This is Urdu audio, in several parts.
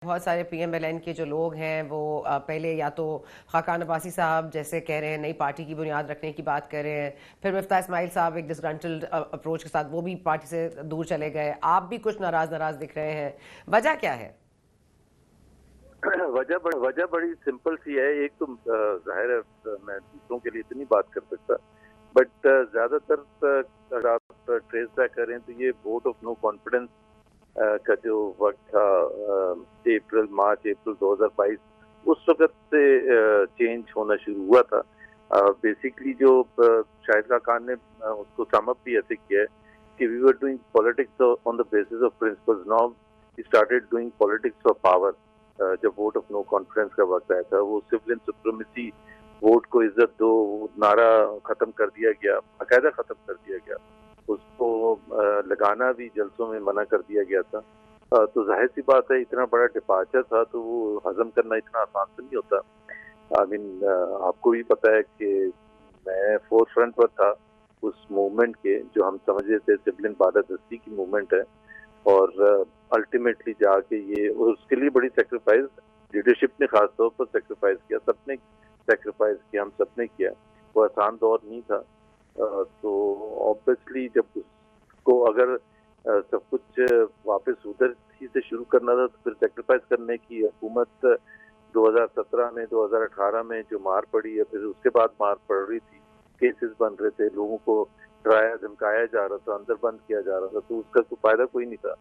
بہت سارے پی ایم ایل این کے جو لوگ ہیں وہ پہلے یا تو خاقان عباسی صاحب جیسے کہہ رہے ہیں نئی پارٹی کی بنیاد رکھنے کی بات کر رہے ہیں، پھر مفتاح اسماعیل صاحب ایک ڈسگرنٹلڈ اپروچ کے ساتھ وہ بھی پارٹی سے دور چلے گئے، آپ بھی کچھ ناراض دکھ رہے ہیں، وجہ کیا ہے؟ وجہ بڑی سمپل سی ہے. ایک تو ظاہر ہے میں دوسروں کے لیے اتنی بات کر سکتا، بٹ زیادہ تر اگر آپ ٹریس بیک کریں تو یہ ووٹ آف نو کانفیڈنس کا جو وقت تھا مارچ اپریل 2022، اس وقت سے چینج ہونا شروع ہوا تھا. بیسکلی جو شاہد خاقان نے اس کو سم اپ بھی ایسے کیا ہے کہ we are doing politics on the basis of principles, now we started doing politics for power. جب ووٹ آف نو کانفیڈنس کا وقت آیا تھا، وہ سول اینڈ سپریمیسی، ووٹ کو عزت دو نعرہ ختم کر دیا گیا، باقاعدہ ختم کر دیا گیا. اس کو لگانا بھی جلسوں میں منع کر دیا گیا تھا. تو ظاہر سی بات ہے اتنا بڑا ڈپارچر تھا تو وہ ہضم کرنا اتنا آسان تو نہیں ہوتا. آپ کو بھی پتا ہے کہ میں فور فرنٹ پر تھا اس موومنٹ کے، جو ہم سمجھے تھے سبلین بالادستی کی موومنٹ ہے، اور الٹیمیٹلی جا کے یہ اس کے لیے بڑی سیکریفائز لیڈرشپ نے خاص طور پر سیکریفائز کیا، سب نے سیکریفائز کیا، ہم سب نے کیا. وہ آسان دور نہیں تھا. تو آبویسلی جب اس کو اگر سب کچھ واپس ادھر ہی سے شروع کرنا تھا تو پھر سیکریفائز کرنے کی حکومت 2017 میں 2018 میں جو مار پڑی ہے، پھر اس کے بعد مار پڑ رہی تھی، کیسز بن رہے تھے، لوگوں کو ڈرایا دھمکایا جا رہا تھا، اندر بند کیا جا رہا تھا، تو اس کا کوئی فائدہ کوئی نہیں تھا.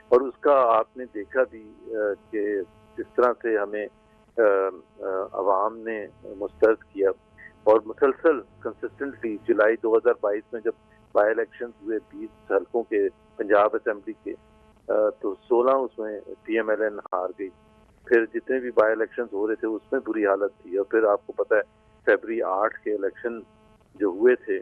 اور اس کا آپ نے دیکھا بھی کہ جس طرح سے ہمیں عوام نے مسترد کیا، اور مسلسل کنسسٹنٹلی جولائی 2022 میں جب بائی الیکشن ہوئے 20 حلقوں کے پنجاب اسمبلی کے، تو 16 اس میں پی ایم ایل این ہار گئی. پھر جتنے بھی بائی الیکشن ہو رہے تھے اس میں بری حالت تھی. اور پھر آپ کو پتا ہے فیبری 8 کے الیکشن جو ہوئے تھے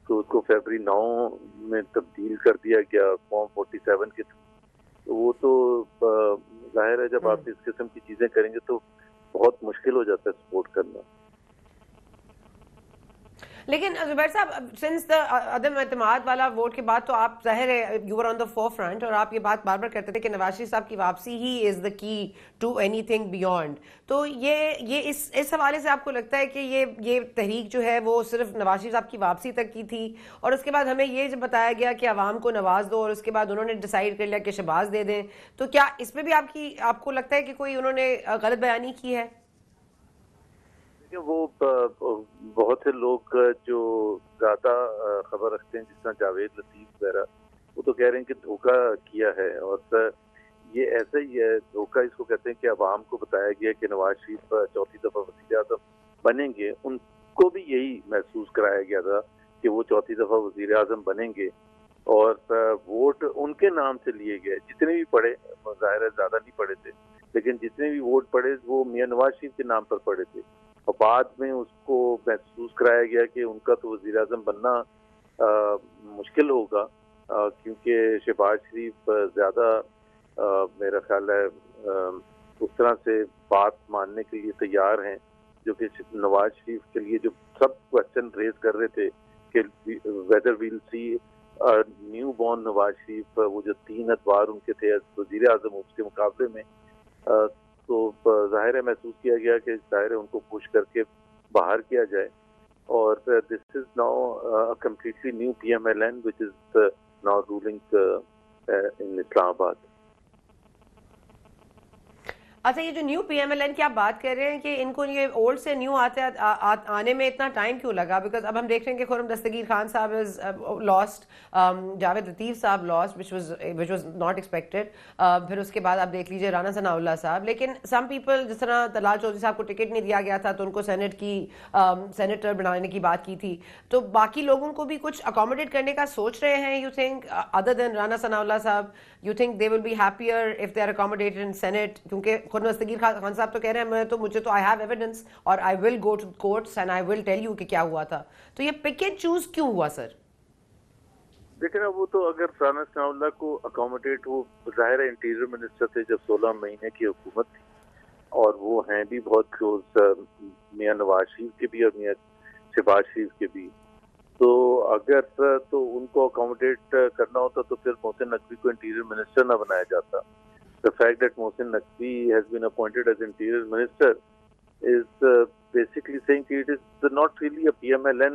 تو اس کو فیبری 9 میں تبدیل کر دیا گیا فارم 47 کے تھرو. وہ تو ظاہر ہے جب آپ اس قسم کی چیزیں کریں گے تو بہت مشکل ہو جاتا ہے سپورٹ کرنا. لیکن زبیر صاحب، سنس دا عدم اعتماد والا ووٹ کے بعد تو آپ ظاہر ہے you are on the forefront, اور آپ یہ بات بار بار کرتے تھے کہ نواز شریف صاحب کی واپسی ہی از دا کی ٹو اینی تھنگ بیونڈ. تو یہ اس حوالے سے آپ کو لگتا ہے کہ یہ تحریک جو ہے وہ صرف نواز شریف صاحب کی واپسی تک کی تھی، اور اس کے بعد ہمیں یہ جب بتایا گیا کہ عوام کو نواز دو، اور اس کے بعد انہوں نے ڈیسائیڈ کر لیا کہ شہباز دے دیں، تو کیا اس پہ بھی آپ کو لگتا ہے کہ کوئی انہوں نے غلط بیانی کی ہے؟ وہ بہت سے لوگ جو زیادہ خبر رکھتے ہیں جس طرح جاوید لطیف وغیرہ، وہ تو کہہ رہے ہیں کہ دھوکہ کیا ہے. اور یہ ایسا ہی ہے، دھوکہ اس کو کہتے ہیں کہ عوام کو بتایا گیا کہ نواز شریف چوتھی دفعہ وزیر اعظم بنیں گے. ان کو بھی یہی محسوس کرایا گیا تھا کہ وہ چوتھی دفعہ وزیر اعظم بنیں گے، اور ووٹ ان کے نام سے لیے گئے. جتنے بھی پڑے، ظاہر ہے زیادہ نہیں پڑے تھے، لیکن جتنے بھی ووٹ پڑے وہ میاں نواز شریف کے نام پر پڑے تھے. اور بعد میں اس کو محسوس کرایا گیا کہ ان کا تو وزیر اعظم بننا مشکل ہوگا، کیونکہ شہباز شریف زیادہ میرا خیال ہے اس طرح سے بات ماننے کے لیے تیار ہیں، جو کہ نواز شریف کے لیے جو سب کوشچن ریز کر رہے تھے کہ ویدر ویل سی نیو بورن نواز شریف، وہ جو 3 ادوار ان کے تھے وزیر اعظم، اس کے مقابلے میں تو ظاہر ہے محسوس کیا گیا کہ ظاہر ہے ان کو پوش کر کے باہر کیا جائے. اور this is now completely new P M L N which is now ruling in Islamabad. اچھا، یہ جو new P M L N کی آپ بات کر رہے ہیں کہ ان کو یہ اولڈ سے نیو آنے میں اتنا ٹائم کیوں لگا؟ بیکاز اب ہم دیکھ رہے ہیں کہ خرم دستگیر خان صاحب از لاسٹ، جاوید لطیف صاحب last which was not expected. پھر اس کے بعد آپ دیکھ لیجیے رانا ثناء اللہ صاحب. لیکن سم پیپل، جس طرح طلال چودھری صاحب کو ٹکٹ نہیں دیا گیا تھا تو ان کو سینیٹر بنانے کی بات کی تھی، تو باقی لوگوں کو بھی کچھ اکوموڈیٹ کرنے کا سوچ رہے ہیں you think other than Rana Sanaullah Sahib? You think they will be happier if they are accommodated in Senate? کیونکہ خود دستگیر خان صاحب تو کہہ رہے ہیں مجھے تو آئی ہیو ایویڈنس اور I will go to courts and I will tell you کہ کیا ہوا تھا. تو یہ پک اینڈ چوز کیوں ہوا سر؟ دیکھیں نا، وہ تو اگر رانا ثناء اللہ کو اکوموڈیٹ، وہ ظاہر انٹیریئر منسٹر تھے جب 16 مہینے کی حکومت تھی، اور وہ ہیں بھی بہت کلوز میاں نواز شریف کے بھی اور میاں شہباز شریف کے بھی. تو اگر تو ان کو اکوموڈیٹ کرنا ہوتا تو پھر محسن نقوی کو انٹیریئر منسٹر نہ بنایا جاتا، the fact that Mohsin Naqvi has been appointed as Interior Minister is basically saying that it is not really a PMLN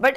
But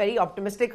very optimistic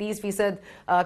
30%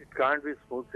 It can't be smooth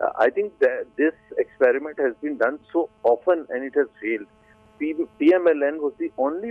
I think that this experiment has been done so often and it has failed. PMLN was the only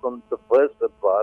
from the first war,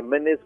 MNAs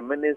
MNAs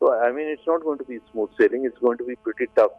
So I mean, it's not going to be smooth sailing. It's going to be pretty tough.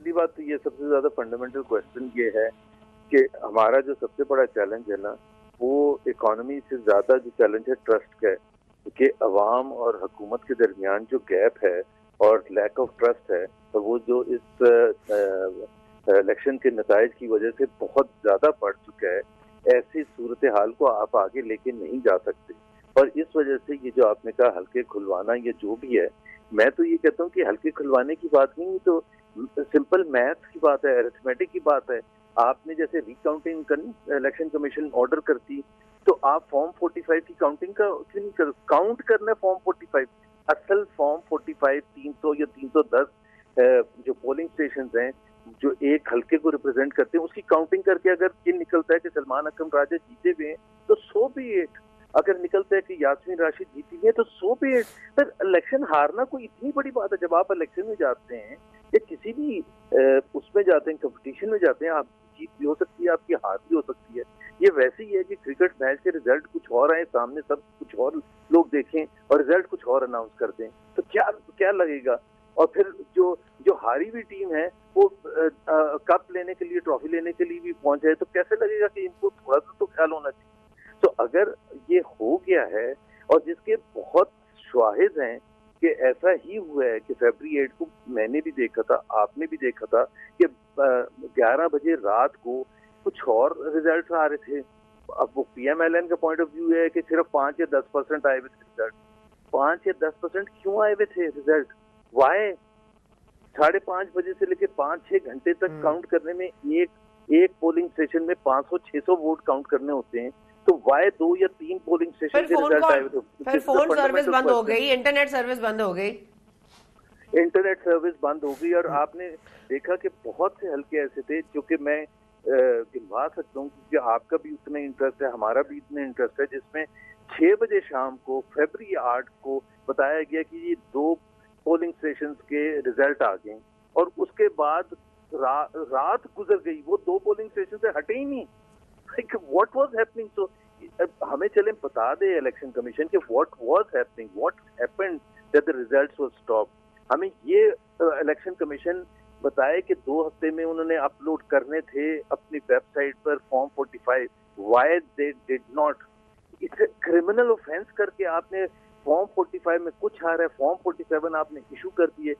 پہلی بات تو یہ سب سے زیادہ فنڈامنٹل کوشچن یہ ہے کہ ہمارا جو سب سے بڑا چیلنج ہے نا وہ اکانومی سے زیادہ جو چیلنج ہے ٹرسٹ کا ہے کہ عوام اور حکومت کے درمیان جو گیپ ہے اور لیک آف ٹرسٹ ہے تو وہ جو اس الیکشن کے نتائج کی وجہ سے بہت زیادہ بڑھ چکا ہے. ایسی صورتحال کو آپ آگے لے کے نہیں جا سکتے اور اس وجہ سے یہ جو آپ نے کہا حلقے کھلوانا یہ جو بھی ہے میں تو یہ کہتا ہوں کہ حلقے کھلوانے کی بات نہیں تو سمپل میتھ کی بات ہے ارتھمیٹک کی بات ہے. آپ نے جیسے ریکاؤنٹنگ کرنی الیکشن کمیشن آرڈر کرتی تو آپ فارم 45 کی کاؤنٹنگ کا کیوں نہیں کاؤنٹ کرنا ہے فارم 45 اصل فارم 45 300 یا 310 جو پولنگ اسٹیشنز ہیں جو ایک حلقے کو ریپرزینٹ کرتے ہیں اس کی کاؤنٹنگ کر کے اگر یہ نکلتا ہے کہ سلمان اکرم راجہ جیتے ہوئے ہیں تو 100 اگر نکلتا ہے کہ یاسمین راشد جیتی ہوئی ہے تو 100 سر الیکشن ہارنا کوئی اتنی بڑی بات ہے. جب آپ الیکشن میں جاتے ہیں یا کسی بھی اس میں جاتے ہیں کمپٹیشن میں جاتے ہیں آپ کی جیت بھی ہو سکتی ہے آپ کی ہار بھی ہو سکتی ہے. یہ ویسے ہی ہے کہ کرکٹ میچ کے ریزلٹ کچھ اور آئے سامنے سب کچھ اور لوگ دیکھیں اور ریزلٹ کچھ اور اناؤنس کر دیں تو کیا لگے گا. اور پھر جو ہاری ہوئی ٹیم ہے وہ کپ لینے کے لیے ٹرافی لینے کے لیے بھی پہنچ جائے تو کیسے لگے گا کہ ان کو تھوڑا سا تو خیال ہونا چاہیے. تو اگر یہ ہو گیا ہے اور جس کے بہت شواہد ہیں کہ ایسا ہی ہوا ہے کہ فیبری 8 کو میں نے بھی دیکھا تھا آپ نے بھی دیکھا تھا کہ 11 بجے رات کو کچھ اور ریزلٹس آ رہے تھے. اب وہ پی ایم ایل این کا پوائنٹ آف ویو ہے کہ صرف 5 یا 10% آئے ہوئے تھے ریزلٹ. 5 یا 10% کیوں آئے ہوئے تھے ریزلٹ وائے 5:30 بجے سے لے کے 5-6 گھنٹے تک کاؤنٹ کرنے میں ایک پولنگ اسٹیشن میں 500-600 ووٹ کاؤنٹ کرنے ہوتے ہیں تو وائے 2 یا 3 پولنگ اسٹیشن کے ریزلٹ آئے ہوئے تھے. پھر فون سروس بند ہو گئی انٹرنیٹ سروس بند ہو گئی انٹرنیٹ سروس بند ہو گئی اور آپ نے دیکھا کہ بہت سے حلقے ایسے تھے جو کہ میں گنوا سکتا ہوں کیونکہ آپ کا بھی اتنا انٹرسٹ ہے ہمارا بھی اتنا انٹرسٹ ہے جس میں 6 بجے شام کو فیبری 8 کو بتایا گیا کہ یہ 2 پولنگ اسٹیشنز کے ریزلٹ آ گئے اور اس کے بعد رات گزر گئی وہ 2 پولنگ اسٹیشن سے ہٹے ہی نہیں. What was happening. سو ہمیں چلیں بتا دے الیکشن کمیشن کہ what was happening what happened that the results were stopped. ہمیں یہ الیکشن کمیشن بتائے کہ 2 ہفتے میں انہوں نے اپلوڈ کرنے تھے اپنی ویب سائٹ پر form 45 why they did not. It's a criminal offence کر کے آپ نے فارم 45 میں کچھ آ رہا ہے فارم 47 آپ نے ایشو کر دیے.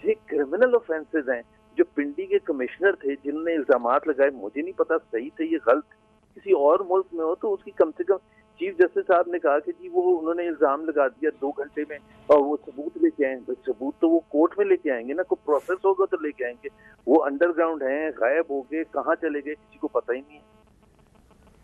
یہ کرمنل اوفینسز ہیں. جو پنڈی کے کمشنر تھے جنہوں نے الزامات لگائے مجھے نہیں پتا صحیح تھے یہ غلط کسی اور ملک میں ہو تو اس کی کم سے کم چیف جسٹس صاحب نے کہا کہ جی وہ انہوں نے الزام لگا دیا 2 گھنٹے میں اور وہ ثبوت لے کے آئیں گے. ثبوت تو وہ کورٹ میں لے کے آئیں گے نا کوئی پروسیس ہوگا تو لے کے آئیں گے. وہ انڈر گراؤنڈ ہیں غائب ہو گئے کہاں چلے گئے کسی کو پتہ ہی نہیں ہے.